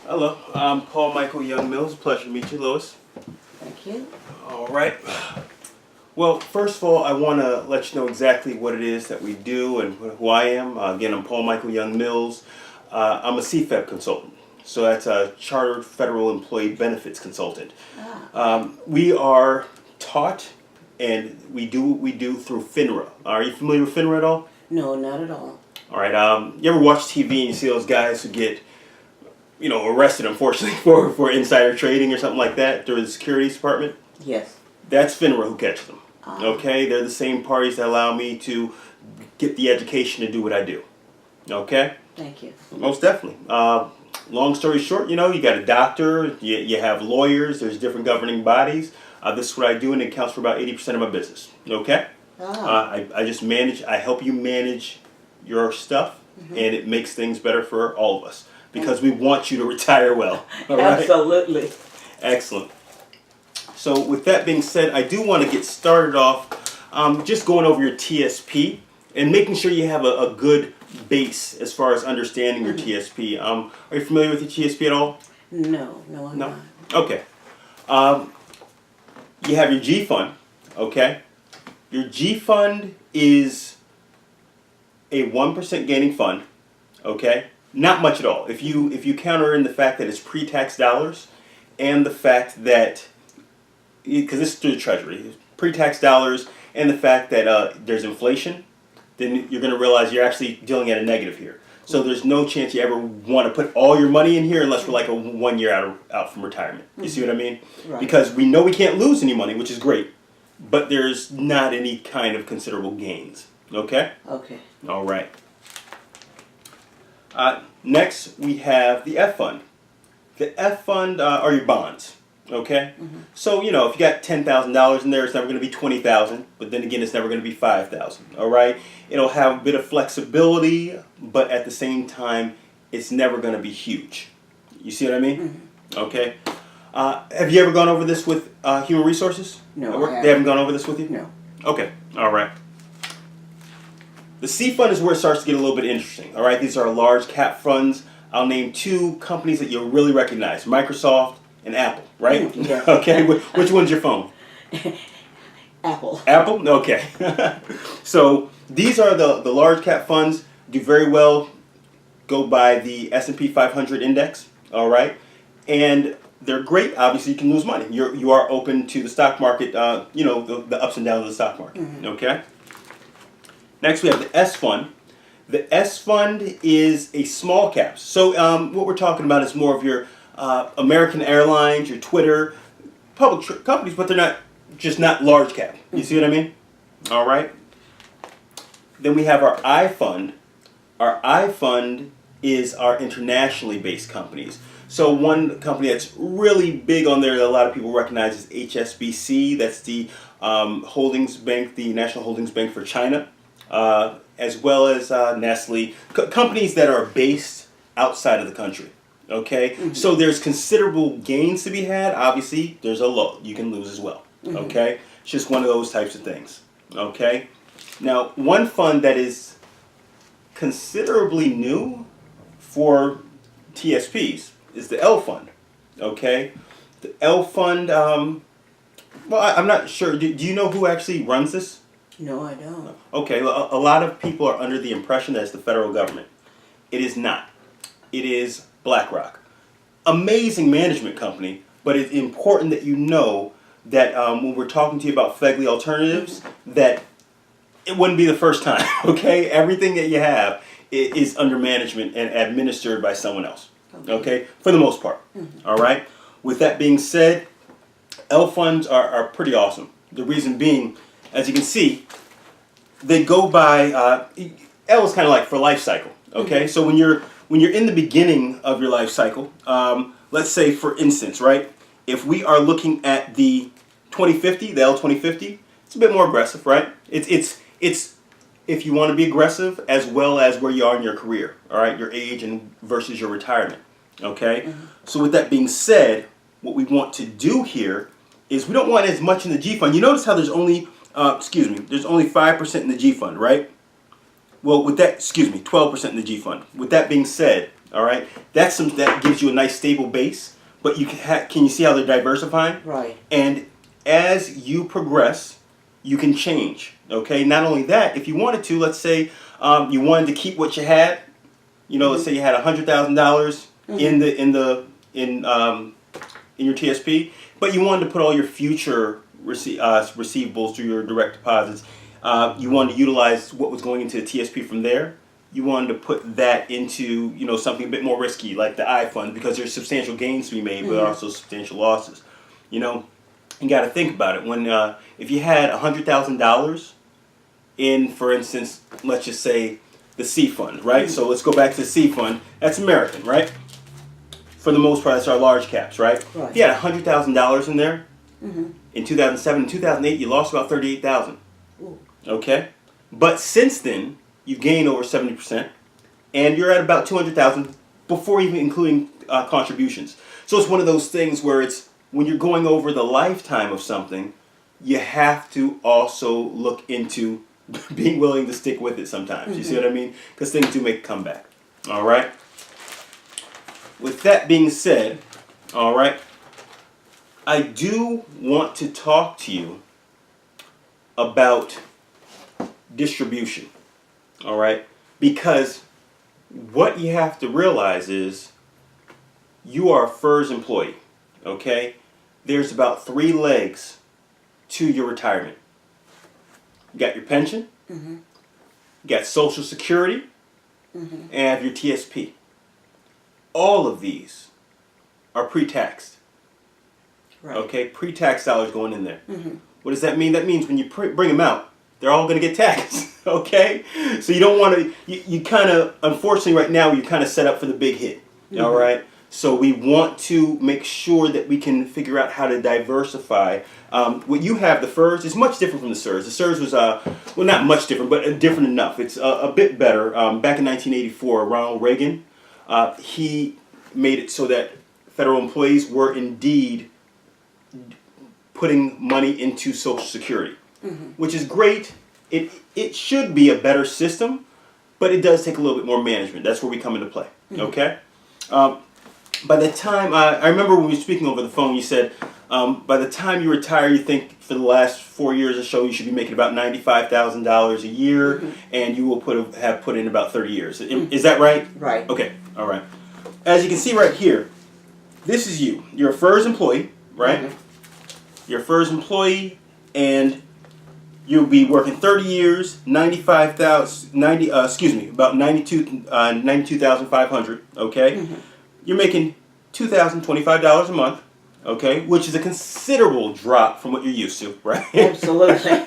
Hello, I'm Paul Michael Young Mills. Pleasure to meet you, Lois. Thank you. All right. Well, first of all, I want to let you know exactly what it is that we do and who I am. Again, I'm Paul Michael Young Mills. I'm a CFEP consultant, so that's a Chartered Federal Employee Benefits Consultant. We are taught and we do what we do through FINRA. Are you familiar with FINRA at all? No, not at all. All right. You ever watch TV and you see those guys who get arrested, unfortunately, for insider trading or something like that through the securities department? Yes. That's FINRA who catches them. Okay? They're the same parties that allow me to get the education to do what I do. Okay? Thank you. Most definitely. Long story short, you got a doctor, you have lawyers, there's different governing bodies. This is what I do, and it accounts for about 80% of my business. Okay? I just manage, I help you manage your stuff, and it makes things better for all of us. Because we want you to retire well. All right? Absolutely. Excellent. So with that being said, I do want to get started off just going over your TSP and making sure you have a good base as far as understanding your TSP. Are you familiar with your TSP at all? No, I'm not. Okay. You have your G fund. Okay. Your G fund is a 1% gaining fund. Okay. Not much at all. If you counter in the fact that it's pre-tax dollars and the fact that, because this is through the Treasury, pre-tax dollars and the fact that there's inflation, then you're going to realize you're actually dealing at a negative here. So there's no chance you ever want to put all your money in here unless we're like 1 year out from retirement. You see what I mean? Right. Because we know we can't lose any money, which is great, but there's not any kind of considerable gains. Okay? Okay. All right. Next, we have the F fund. The F fund are your bonds, okay? So, if you got $10,000 in there, it's never going to be $20,000, but then again, it's never going to be $5,000, all right? It'll have a bit of flexibility, but at the same time, it's never going to be huge. You see what I mean? Okay. Have you ever gone over this with Human Resources? No, They haven't gone over this with you? No. Okay, all right. The C fund is where it starts to get a little bit interesting. All right, these are large cap funds. I'll name two companies that you'll really recognize: Microsoft and Apple. Right? Yeah. Okay. Which one's your phone? Apple. Apple. Okay. So these are the large cap funds. Do very well. Go by the S&P 500 index. All right, and they're great. Obviously, you can lose money. You are open to the stock market. The ups and downs of the stock market. Okay. Next, we have the S fund. The S fund is a small cap. So what we're talking about is more of your American Airlines, your Twitter, public companies, but they're not large cap. You see what I mean? All right. Then we have our I fund. Our I fund is our internationally based companies. So one company that's really big on there that a lot of people recognize is HSBC. That's the holdings bank, the National Holdings Bank for China. As well as Nestle, companies that are based outside of the country. Okay, so there's considerable gains to be had. Obviously, there's a low you can lose as well. Okay, it's just one of those types of things. Okay, now one fund that is considerably new for TSPs is the L fund. Okay, the L fund. Well, I'm not sure. Do you know who actually runs this? No, I don't. Okay, a lot of people are under the impression that it's the federal government. It is not. It is BlackRock. Amazing management company, but it's important that you know that when we're talking to you about FEGLI alternatives, that it wouldn't be the first time, okay? Everything that you have is under management and administered by someone else, okay? For the most part, all right? With that being said, L funds are pretty awesome. The reason being, as you can see, they go by L is kind of like for life cycle. Okay, so when you're in the beginning of your life cycle, let's say for instance, right, if we are looking at the 2050, the L 2050, it's a bit more aggressive, right? It's if you want to be aggressive as well as where you are in your career, all right, your age and versus your retirement. Okay, so with that being said, what we want to do here is we don't want as much in the G fund. You notice how there's only there's only 5% in the G fund, right? Well, with that, excuse me, 12% in the G fund. With that being said, all right, that gives you a nice stable base. But can you see how they're diversifying? Right. And as you progress, you can change. Okay. Not only that, if you wanted to, let's say you wanted to keep what you had. You know, let's say you had $100,000 in your TSP, but you wanted to put all your future receivables through your direct deposits. You wanted to utilize what was going into the TSP from there. You wanted to put that into, you know, something a bit more risky, like the I fund, because there's substantial gains to be made, but also substantial losses. You know, you got to think about it. When if you had $100,000 in, for instance, let's just say the C fund, right? So let's go back to the C fund. That's American, right? For the most part, that's our large caps, right? Right. If you had $100,000 in there in 2007, in 2008, you lost about $38,000. Okay, but since then you've gained over 70%, and you're at about 200,000 before even including contributions. So it's one of those things where it's when you're going over the lifetime of something, you have to also look into being willing to stick with it sometimes. You see what I mean? Because things do make a comeback. All right. With that being said, all right, I do want to talk to you about distribution, all right? Because what you have to realize is you are a FERS employee, okay? There's about 3 legs to your retirement. You got your pension, you got Social Security, and have your TSP. All of these are pre-taxed, okay? Pre-tax dollars going in there. What does that mean? That means when you bring them out, they're all going to get taxed, okay? So you don't want to, you kind of, unfortunately right now, you're kind of set up for the big hit, all right? So we want to make sure that we can figure out how to diversify. What you have, the FERS, is much different from the SERS. The SERS was, well, not much different, but different enough. It's a bit better. Back in 1984, Ronald Reagan, he made it so that federal employees were indeed putting money into Social Security, which is great. It should be a better system, but it does take a little bit more management. That's where we come into play. Okay. By the time I remember when we were speaking over the phone, you said by the time you retire, you think for the last 4 years or so, you should be making about $95,000 a year, and you will have put in about 30 years. Is that right? Right. Okay. All right. As you can see right here, this is you. You're a FERS employee, right? You're a FERS employee, and you'll be working 30 years, about 92,500. Okay, you're making $2,025 a month. Okay, which is a considerable drop from what you're used to, right? Absolutely.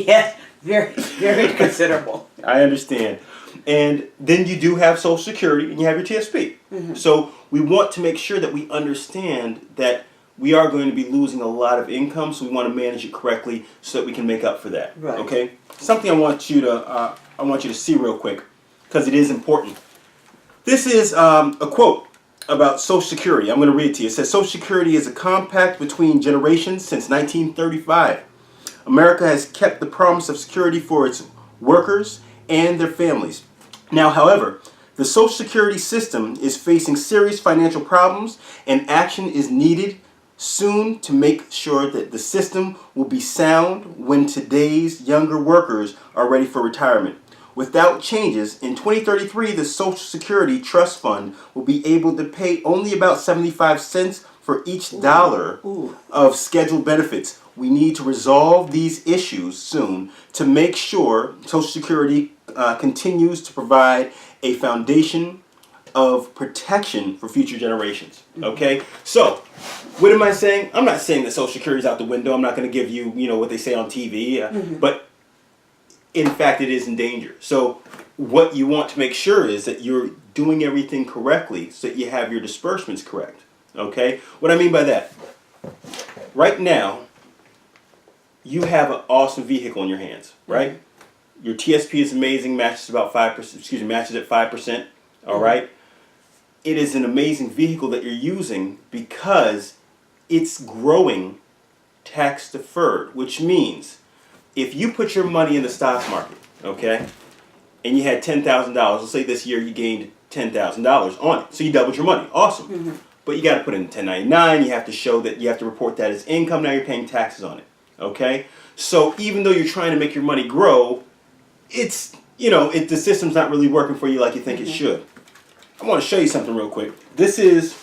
Yes, very, very considerable. I understand. And then you do have Social Security and you have your TSP. So we want to make sure that we understand that we are going to be losing a lot of income, so we want to manage it correctly so that we can make up for that. Right. Okay. Something I want you to see real quick because it is important. This is a quote about Social Security. I'm going to read it to you. It says, Social Security is a compact between generations since 1935. America has kept the promise of security for its workers and their families. Now, however, the Social Security system is facing serious financial problems, and action is needed soon to make sure that the system will be sound when today's younger workers are ready for retirement. Without changes, in 2033, the Social Security Trust Fund will be able to pay only about 75 cents for each dollar of scheduled benefits. We need to resolve these issues soon to make sure Social Security continues to provide a foundation of protection for future generations. Okay? So, what am I saying? I'm not saying that Social Security is out the window. I'm not going to give you, what they say on TV. But in fact, it is in danger. So what you want to make sure is that you're doing everything correctly so that you have your disbursements correct. Okay? What I mean by that, right now, you have an awesome vehicle in your hands, right? Your TSP is amazing, matches about 5%, matches at 5%, all right? It is an amazing vehicle that you're using because it's growing tax deferred, which means if you put your money in the stock market, okay, and you had $10,000. Let's say this year you gained $10,000 on it. So you doubled your money. Awesome. But you got to put in 1099. You have to show that you have to report that as income. Now you're paying taxes on it. Okay? So even though you're trying to make your money grow, it's, the system's not really working for you like you think it should. I want to show you something real quick. This is